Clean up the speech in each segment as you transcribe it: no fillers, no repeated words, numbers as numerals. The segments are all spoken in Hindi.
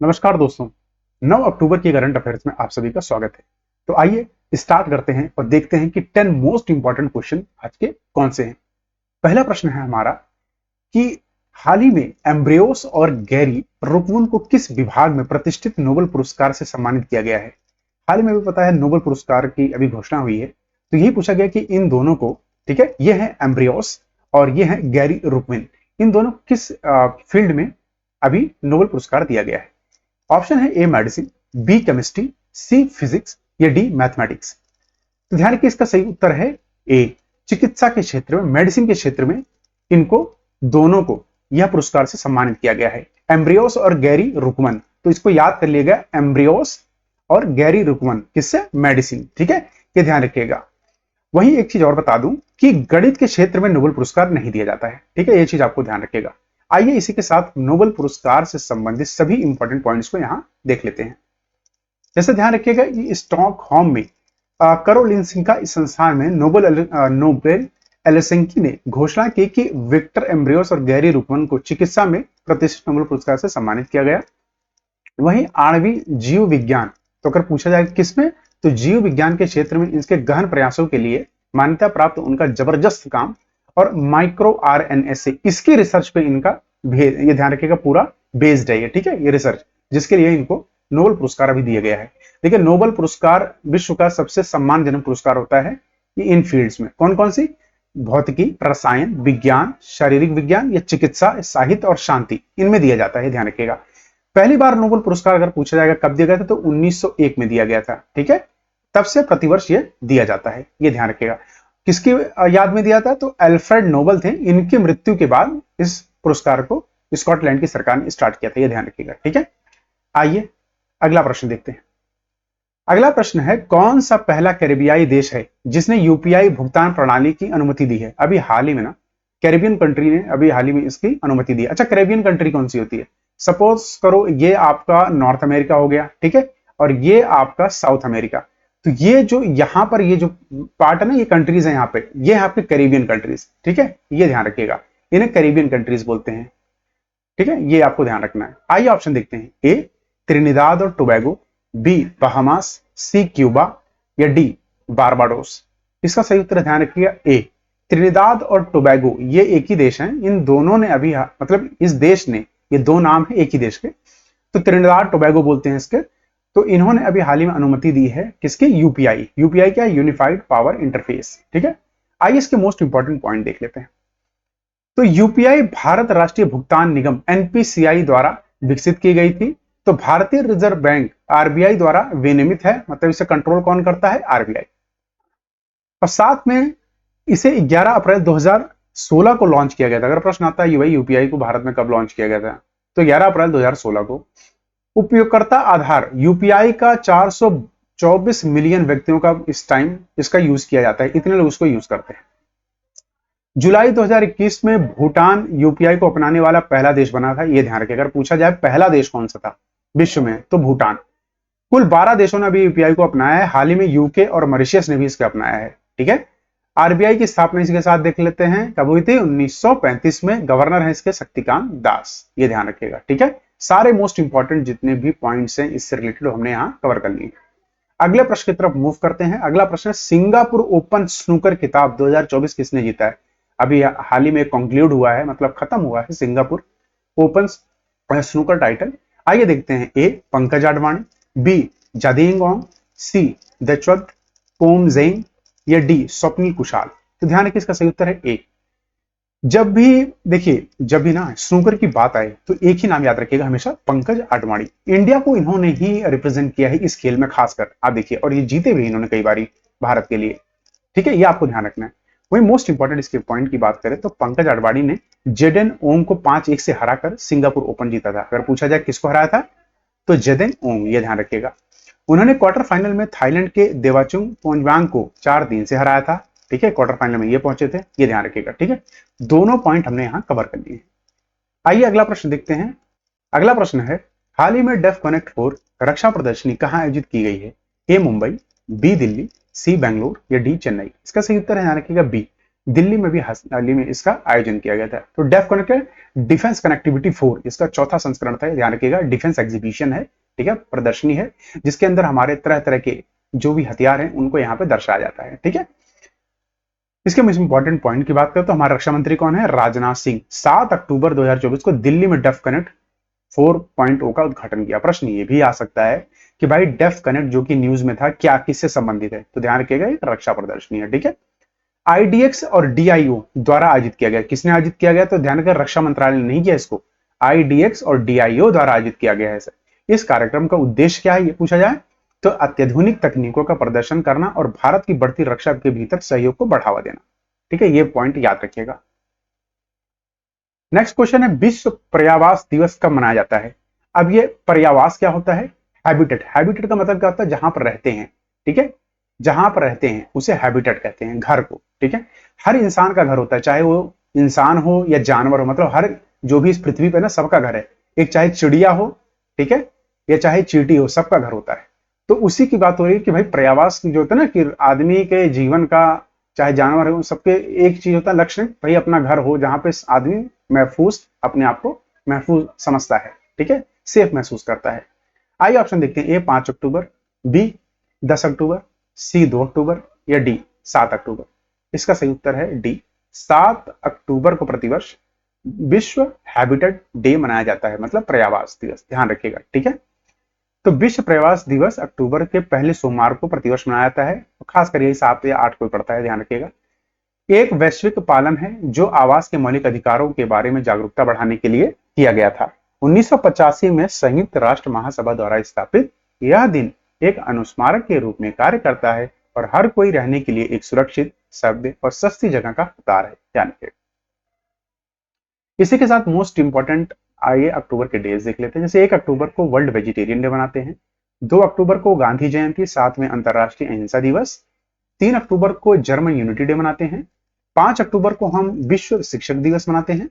नमस्कार दोस्तों। 9 अक्टूबर की करंट अफेयर्स में आप सभी का स्वागत है। तो आइए स्टार्ट करते हैं और देखते हैं कि 10 मोस्ट इंपॉर्टेंट क्वेश्चन आज के कौन से हैं। पहला प्रश्न है हमारा कि हाल ही में एम्ब्रियोस और गैरी रुकवन को किस विभाग में प्रतिष्ठित नोबेल पुरस्कार से सम्मानित किया गया है। हाल ही में भी पता है नोबेल पुरस्कार की अभी घोषणा हुई है, तो यही पूछा गया कि इन दोनों को, ठीक है, ये है एम्ब्रियोस और ये है गैरी रुकवन, इन दोनों किस फील्ड में अभी नोबेल पुरस्कार दिया गया है। ऑप्शन है A medicine, B chemistry, C physics या डी मैथमेटिक्स। तो ध्यान रखिए इसका सही उत्तर है ए, चिकित्सा के क्षेत्र में, मेडिसिन के क्षेत्र में इनको दोनों को यह पुरस्कार से सम्मानित किया गया है, एम्ब्रियोस और गैरी रुकमन। तो इसको याद कर लिएगा, एम्ब्रियोस और गैरी रुकमन, किससे? मेडिसिन। ठीक है, ये ध्यान रखिएगा। वहीं एक चीज और बता दूं कि गणित के क्षेत्र में नोबेल पुरस्कार नहीं दिया जाता है। ठीक है, ये चीज आपको ध्यान रखिएगा। आइए इसी के साथ नोबेल पुरस्कार से संबंधित सभी इंपॉर्टेंट पॉइंट्स को यहां देख लेते हैं। जैसे ध्यान रखिएगा कि स्टॉकहोम में करोलिंस्का इस संस्थान में नोबेल एलेसेंकी ने घोषणा की कि विक्टर एम्ब्रियोस और गैरी रुकमन को चिकित्सा में प्रतिष्ठित नोबेल पुरस्कार से सम्मानित किया गया। वहीं आणविक जीव विज्ञान, तो अगर पूछा जाए किसमें, तो जीव विज्ञान के क्षेत्र में इसके गहन प्रयासों के लिए मान्यता प्राप्त उनका जबरदस्त काम और माइक्रो आरएनए से इसकी रिसर्च पे इनका ये ध्यान रखिएगा पूरा बेस्ड है ये। ठीक है, ये रिसर्च जिसके लिए इनको नोबेल पुरस्कार अभी दिया गया है। देखिए, नोबेल पुरस्कार विश्व का सबसे सम्मानजनक पुरस्कार होता है ये इन फील्ड्स में। कौन कौन सी? भौतिकी, रसायन विज्ञान, शारीरिक विज्ञान या चिकित्सा, साहित्य और शांति, इनमें दिया जाता है, ध्यान रखिएगा। पहली बार नोबेल पुरस्कार अगर पूछा जाएगा कब दिया गया था, तो 1901 में दिया गया था। ठीक है, तब से प्रतिवर्ष ये दिया जाता है, ये ध्यान रखिएगा। किसकी याद में दिया था? तो अल्फ्रेड नोबेल थे, इनकी मृत्यु के बाद इस पुरस्कार को स्कॉटलैंड की सरकार ने स्टार्ट किया था, ये ध्यान रखिएगा। ठीक है, आइए अगला प्रश्न देखते हैं। अगला प्रश्न है, कौन सा पहला कैरेबियाई देश है जिसने यूपीआई भुगतान प्रणाली की अनुमति दी है? अभी हाल ही में ना कैरेबियन कंट्री ने अभी हाल ही में इसकी अनुमति दी है। अच्छा, कैरेबियन कंट्री कौन सी होती है? सपोज करो ये आपका नॉर्थ अमेरिका हो गया, ठीक है, और ये आपका साउथ अमेरिका। तो ये जो यहां पर ये जो पार्ट है ना, ये कंट्रीज है यहाँ पे, ये है आपके कैरेबियन कंट्रीज। ठीक है, ये ध्यान रखिएगा, इन्हें कैरेबियन कंट्रीज बोलते हैं। ठीक है, ये आपको ध्यान रखना है। आइए ऑप्शन देखते हैं। ए त्रिनिदाद और टोबैगो, बी बहामास, सी क्यूबा या डी बारबाडोस। इसका सही उत्तर ध्यान रखिएगा ए, त्रिनिदाद और टोबैगो। ये एक ही देश हैं, इन दोनों ने अभी मतलब इस देश ने, ये दो नाम है एक ही देश के, तो त्रिनिदाद टोबैगो बोलते हैं इसके। तो इन्होंने अभी हाल ही में अनुमति दी है किसके? यूपीआई। यूपीआई क्या है? Unified power interface. ठीक है, आइए इसके मोस्ट इंपॉर्टेंट पॉइंट देख लेते हैं। तो यूपीआई भारत राष्ट्रीय भुगतान निगम एनपीसीआई द्वारा विकसित की गई थी। तो भारतीय रिजर्व बैंक आरबीआई द्वारा विनियमित है, मतलब इसे कंट्रोल कौन करता है? आरबीआई। और साथ में इसे 11 अप्रैल 2016 को लॉन्च किया गया था। अगर प्रश्न आता है भाई यूपीआई को भारत में कब लॉन्च किया गया था, तो 11 अप्रैल 2016 को। उपयोगकर्ता आधार यूपीआई का 424 मिलियन व्यक्तियों का इस टाइम इसका यूज किया जाता है, इतने लोग उसको यूज करते हैं। जुलाई 2021 में भूटान यूपीआई को अपनाने वाला पहला देश बना था, यह ध्यान रखें। अगर पूछा जाए पहला देश कौन सा था विश्व में, तो भूटान। कुल 12 देशों ने अभी यूपीआई को अपनाया है, हाल ही में यूके और मॉरिशस ने भी इसको अपनाया है। ठीक है, आरबीआई की स्थापना इसी के साथ देख लेते हैं, कब हुई थी? 1935 में। गवर्नर है इसके शक्तिकांत दास, ये ध्यान रखिएगा। ठीक है, सारे मोस्ट इंपॉर्टेंट जितने भी पॉइंट्स हैं इससे रिलेटेड हमने यहां कवर कर लिए। अगले प्रश्न की तरफ मूव करते हैं। अगला प्रश्न है, सिंगापुर ओपन स्नूकर खिताब 2024 किसने जीता है? अभी हाल ही में कंक्लूड हुआ है, मतलब खत्म हुआ है सिंगापुर ओपन स्नूकर टाइटल। आइए देखते हैं। ए पंकज आडवाणी, बी जादिंग ओंग, सी दचवत पोमजेंग या डी स्वप्निल कुशाल। तो ध्यान रखिए इसका सही उत्तर है ए। जब भी देखिए, जब भी ना स्नूकर की बात आए तो एक ही नाम याद रखिएगा हमेशा, पंकज आडवाणी। इंडिया को इन्होंने ही रिप्रेजेंट किया है इस खेल में खासकर, आप देखिए, और ये जीते भी इन्होंने कई बारी भारत के लिए। ठीक है, ये आपको ध्यान रखना है। वही मोस्ट इंपॉर्टेंट इसके पॉइंट की बात करें तो पंकज आडवाणी ने जेडेन ओंग को 5-1 से हराकर सिंगापुर ओपन जीता था। अगर पूछा जाए किसको हराया था, तो जेडेन ओंग, ये ध्यान रखिएगा। उन्होंने क्वार्टर फाइनल में थाईलैंड के देवाचुंग पोंजवांग को 4-3 से हराया था। ठीक है, क्वार्टर फाइनल में ये पहुंचे थे, ये ध्यान रखिएगा। ठीक है, दोनों पॉइंट हमने यहां कवर कर लिए। आइए अगला प्रश्न देखते हैं। अगला प्रश्न है, हाल ही में डेफ कनेक्ट 4 रक्षा प्रदर्शनी कहां आयोजित की गई है? ए मुंबई, बी दिल्ली, सी बेंगलुरु या डी चेन्नई। इसका सही उत्तर है ध्यान रखिएगा बी, दिल्ली में भी हाल ही में इसका आयोजन किया गया था। तो डेफ कनेक्टेड डिफेंस कनेक्टिविटी 4 इसका चौथा संस्करण था, ध्यान रखिएगा। डिफेंस एग्जीबिशन है, ठीक है, प्रदर्शनी है, जिसके अंदर हमारे तरह तरह के जो भी हथियार हैं उनको यहाँ पे दर्शाया जाता है, ठीक है। इसके में इंपॉर्टेंट पॉइंट की बात करें तो हमारे रक्षा मंत्री कौन है? राजनाथ सिंह। 7 अक्टूबर 2024 को दिल्ली में डेफ कनेक्ट 4.0 का उद्घाटन किया। प्रश्न ये भी आ सकता है कि भाई डेफ कनेक्ट जो कि न्यूज में था, क्या किससे संबंधित है? तो ध्यान रखिएगा, एक रक्षा प्रदर्शनी है, ठीक है। आईडीएक्स और डीआईओ द्वारा आयोजित किया गया। किसने आयोजित किया गया? तो ध्यान रखिए, रक्षा मंत्रालय ने नहीं किया इसको, आईडीएक्स और डीआईओ द्वारा आयोजित किया गया है। इस कार्यक्रम का उद्देश्य क्या है, ये पूछा जाए तो अत्याधुनिक तकनीकों का प्रदर्शन करना और भारत की बढ़ती रक्षा के भीतर सहयोग को बढ़ावा देना, ठीक है। ये पॉइंट याद रखिएगा। नेक्स्ट क्वेश्चन है, विश्व पर्यावास दिवस कब मनाया जाता है? अब ये पर्यावास क्या होता है? हैबिटेट। हैबिटेट का मतलब क्या होता है? जहां पर रहते हैं, ठीक है, जहां पर रहते हैं उसे हैबिटेट कहते हैं, घर को, ठीक है। हर इंसान का घर होता है, चाहे वो इंसान हो या जानवर हो, मतलब हर जो भी इस पृथ्वी पे ना सबका घर है। एक चाहे चिड़िया हो, ठीक है, या चाहे चींटी हो, सबका घर होता है। तो उसी की बात हो रही है कि भाई पर्यावास जो होता है ना, कि आदमी के जीवन का, चाहे जानवर हो, सबके एक चीज होता है लक्ष्य, भाई अपना घर हो जहां पे आदमी महफूज, अपने आप को महफूज समझता है, ठीक है, सेफ महसूस करता है। आइए ऑप्शन देखते हैं। ए 5 अक्टूबर, बी 10 अक्टूबर, सी 2 अक्टूबर या डी 7 अक्टूबर। इसका सही उत्तर है डी, 7 अक्टूबर को प्रतिवर्ष विश्व हैबिटेट डे मनाया जाता है, मतलब पर्यावास दिवस, ध्यान रखिएगा, ठीक है। तो विश्व पर्यावास दिवस अक्टूबर के पहले सोमवार को प्रतिवर्ष मनाया जाता है, खास कर यही 7 या 8 को पड़ता है, ध्यान रखिएगा। एक वैश्विक पालन है जो आवास के मौलिक अधिकारों के बारे में जागरूकता बढ़ाने के लिए किया गया था। 1985 में संयुक्त राष्ट्र महासभा द्वारा स्थापित यह दिन एक अनुस्मारक के रूप में कार्य करता है और हर कोई रहने के लिए एक सुरक्षित, सभ्य और सस्ती जगह का हकदार है, ध्यान रखिएगा। इसी के साथ मोस्ट इंपॉर्टेंट आइए अक्टूबर के डेज देख लेते हैं। जैसे 1 अक्टूबर को वर्ल्ड वेजिटेरियन डे मनाते हैं, 2 अक्टूबर को गांधी जयंती, 7 में अंतरराष्ट्रीय अहिंसा दिवस, 3 अक्टूबर को जर्मन यूनिटी डे मनाते हैं, 5 अक्टूबर को हम विश्व शिक्षक दिवस मनाते हैं,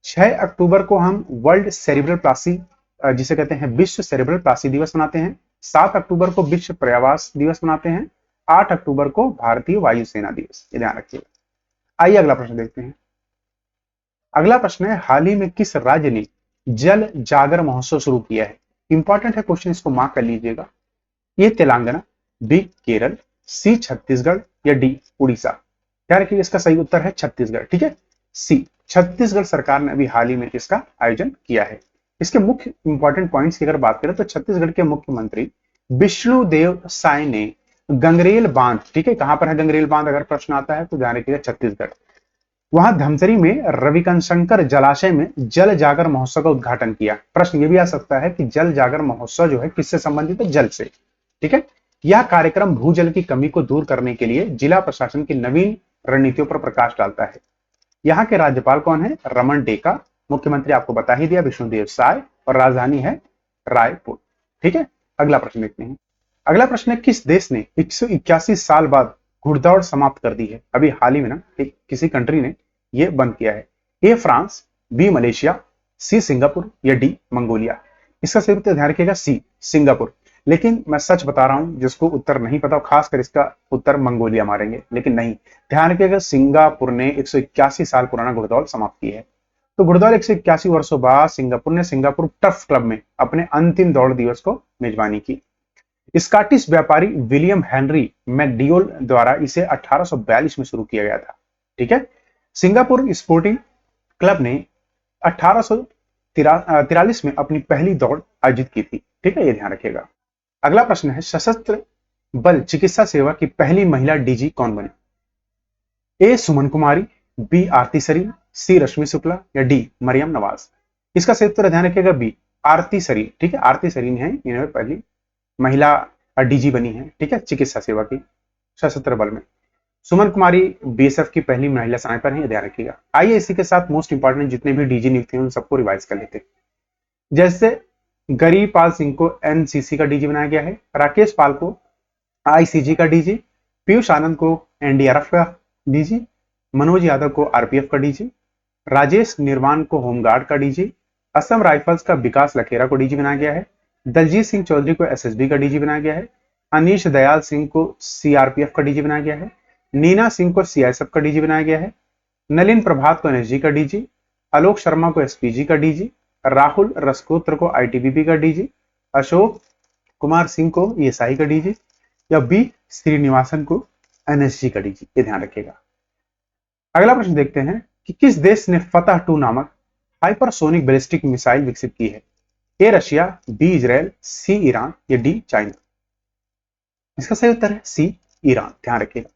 6 अक्टूबर को हम वर्ल्ड सेरिब्रल प्लासी, जिसे कहते हैं विश्व सेरिब्रल प्लासी दिवस मनाते हैं, 7 अक्टूबर को विश्व पर्यावास दिवस मनाते हैं, 8 अक्टूबर को भारतीय वायुसेना दिवस, ये ध्यान रखिएगा। आइए अगला प्रश्न देखते हैं। अगला प्रश्न है, हाल ही में किस राज्य ने जल जागर महोत्सव शुरू किया है? इंपॉर्टेंट है क्वेश्चन, इसको मार्क कर लीजिएगा। ये तेलंगाना, बी केरल, सी छत्तीसगढ़ या डी उड़ीसा। ध्यान रखिए, इसका सही उत्तर है छत्तीसगढ़, ठीक है, सी छत्तीसगढ़ सरकार ने अभी हाल ही में इसका आयोजन किया है। इसके मुख्य इंपॉर्टेंट पॉइंट्स की अगर बात करें तो छत्तीसगढ़ के मुख्यमंत्री विष्णुदेव साय ने गंगरेल बांध, ठीक है, कहां पर है गंगरेल बांध अगर प्रश्न आता है तो ध्यान रखिएगा छत्तीसगढ़, वहां धमतरी में रविशंकर जलाशय में जल जागर महोत्सव का उद्घाटन किया। प्रश्न ये भी आ सकता है कि जल जागर महोत्सव जो है किससे संबंधित है? जल से, ठीक है। यह कार्यक्रम भूजल की कमी को दूर करने के लिए जिला प्रशासन की नवीन रणनीतियों पर प्रकाश डालता है। यहाँ के राज्यपाल कौन है? रमन डेका। मुख्यमंत्री आपको बता ही दिया विष्णुदेव साय, और राजधानी है रायपुर, ठीक है। अगला प्रश्न देखते हैं। अगला प्रश्न है, किस देश ने 181 साल बाद घुड़दौड़ समाप्त कर दी है? अभी हाल ही में ना किसी कंट्री ने ये बंद किया है। A France, B Malaysia, C Singapore या डी मंगोलिया। इसका सही उत्तर ध्यान रखिएगा सी सिंगापुर। लेकिन मैं सच बता रहा हूं, जिसको उत्तर नहीं पता खासकर इसका उत्तर मंगोलिया मारेंगे, लेकिन नहीं, ध्यान रखिएगा सिंगापुर ने 181 साल पुराना घुड़दौड़ समाप्त की है। तो घुड़दौड़ 181 वर्षों बाद सिंगापुर ने सिंगापुर टर्फ क्लब में अपने अंतिम दौड़ दिवस को मेजबानी की। स्कॉटिश व्यापारी विलियम हेनरी मैकडीओल द्वारा इसे 1842 में शुरू किया गया था, ठीक है। सिंगापुर स्पोर्टिंग क्लब ने 1843 में अपनी पहली दौड़ आयोजित की थी, ठीक है, ये ध्यान रखिएगा। अगला प्रश्न है, सशस्त्र बल चिकित्सा सेवा की पहली महिला डीजी कौन बनी? ए सुमन कुमारी, बी आरती सरीन, सी रश्मि शुक्ला या डी मरियम नवाज। इसका सही उत्तर ध्यान रखिएगा बी आरती सरीन, ठीक है, आरती सरीन है इन्होंने पहली महिला डीजी बनी है, ठीक है, चिकित्सा सेवा की सशस्त्र बल में। सुमन कुमारी बीएसएफ की पहली महिला स्नाइपर है, ध्यान रखिएगा। आइए इसी के साथ मोस्ट इंपॉर्टेंट जितने भी डीजी नियुक्त हैं उन सबको रिवाइज कर लेते हैं। जैसे गरीपाल सिंह को एनसीसी का डीजी बनाया गया है, राकेश पाल को आईसीजी का डीजी, पीयूष आनंद को एनडीआरएफ का डीजी, मनोज यादव को आरपीएफ का डीजी, राजेश निर्वाण को होमगार्ड का डीजी, असम राइफल्स का विकास लखेरा को डीजी बनाया गया है, दलजीत सिंह चौधरी को एसएसबी का डीजी बनाया गया है, अनीश दयाल सिंह को सीआरपीएफ का डीजी बनाया गया है, नीना सिंह को सीआईएसएफ का डीजी बनाया गया है, नलिन प्रभात को एनएसजी का डीजी, आलोक शर्मा को एसपीजी का डीजी, राहुल रसकोत्र को आईटीबीपी का डीजी, अशोक कुमार सिंह को ईएसआई का डीजी, या बी श्रीनिवासन को एनएसजी का डीजी। ये ध्यान रखिएगा। अगला प्रश्न देखते हैं कि किस देश ने फतह 2 नामक हाइपरसोनिक बैलिस्टिक मिसाइल विकसित की है? A Russia, B Israel, C Iran, या डी चाइना। इसका सही उत्तर है सी ईरान। ध्यान रखिएगा।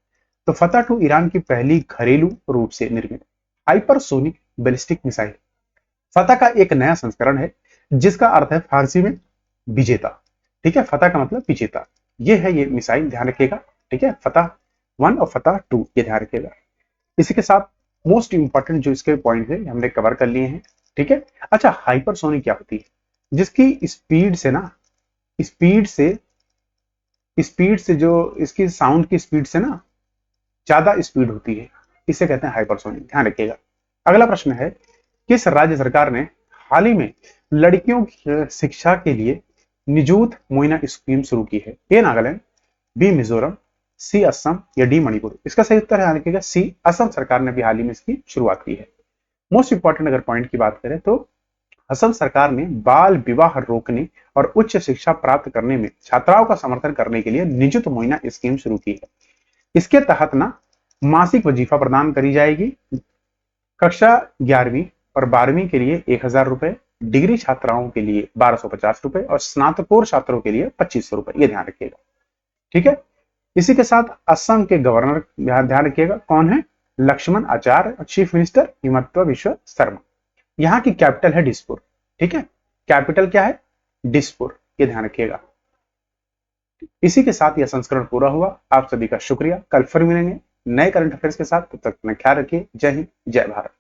तो फतह 2 ईरान की पहली घरेलू रूप से निर्मित हाइपरसोनिक बैलिस्टिक मिसाइल। फतह का एक नया संस्करण है जिसका अर्थ है फारसी में विजेता। ठीक है, फतह का मतलब विजेता। ये है ये मिसाइल, ध्यान रखिएगा। ठीक है, फतह 1 और फतह 2 ये ध्यान रखिएगा। इसी के साथ मोस्ट इंपॉर्टेंट जो इसके पॉइंट है हमने कवर कर लिए हैं। ठीक है, अच्छा हाइपरसोनिक क्या होती है? जिसकी स्पीड से ना स्पीड से जो इसकी साउंड की स्पीड से ना ज्यादा स्पीड होती है, इसे कहते हैं हाइपरसोनिक। ध्यान रखिएगा। अगला प्रश्न है किस राज्य सरकार ने हाल ही में लड़कियों की शिक्षा के लिए निजूत मोइना स्कीम शुरू की है? ए नागालैंड, बी मिजोरम, सी असम, या डी मणिपुर। इसका सही उत्तर है देखिएगा सी असम सरकार ने भी हाल ही में इसकी शुरुआत की है। मोस्ट इंपॉर्टेंट अगर पॉइंट की बात करें तो असम सरकार ने बाल विवाह रोकने और उच्च शिक्षा प्राप्त करने में छात्राओं का समर्थन करने के लिए निजुत मोइना स्कीम शुरू की है। इसके तहत ना मासिक वजीफा प्रदान करी जाएगी। कक्षा 11वीं और 12वीं के लिए 1000 रुपए, डिग्री छात्राओं के लिए 1250 रुपए और स्नातकोत्तर छात्रों के लिए 2500 रुपए। ये ध्यान रखिएगा। ठीक है, इसी के साथ असम के गवर्नर ध्यान रखिएगा कौन है? लक्ष्मण आचार्य और चीफ मिनिस्टर हिमंत बिश्व शर्मा। यहाँ की कैपिटल है दिसपुर। ठीक है, कैपिटल क्या है? दिसपुर। ये ध्यान रखिएगा। इसी के साथ यह संस्करण पूरा हुआ। आप सभी का शुक्रिया। कल फिर मिलेंगे नए करंट अफेयर्स के साथ। तब तक अपना ख्याल रखिए। जय हिंद, जय भारत।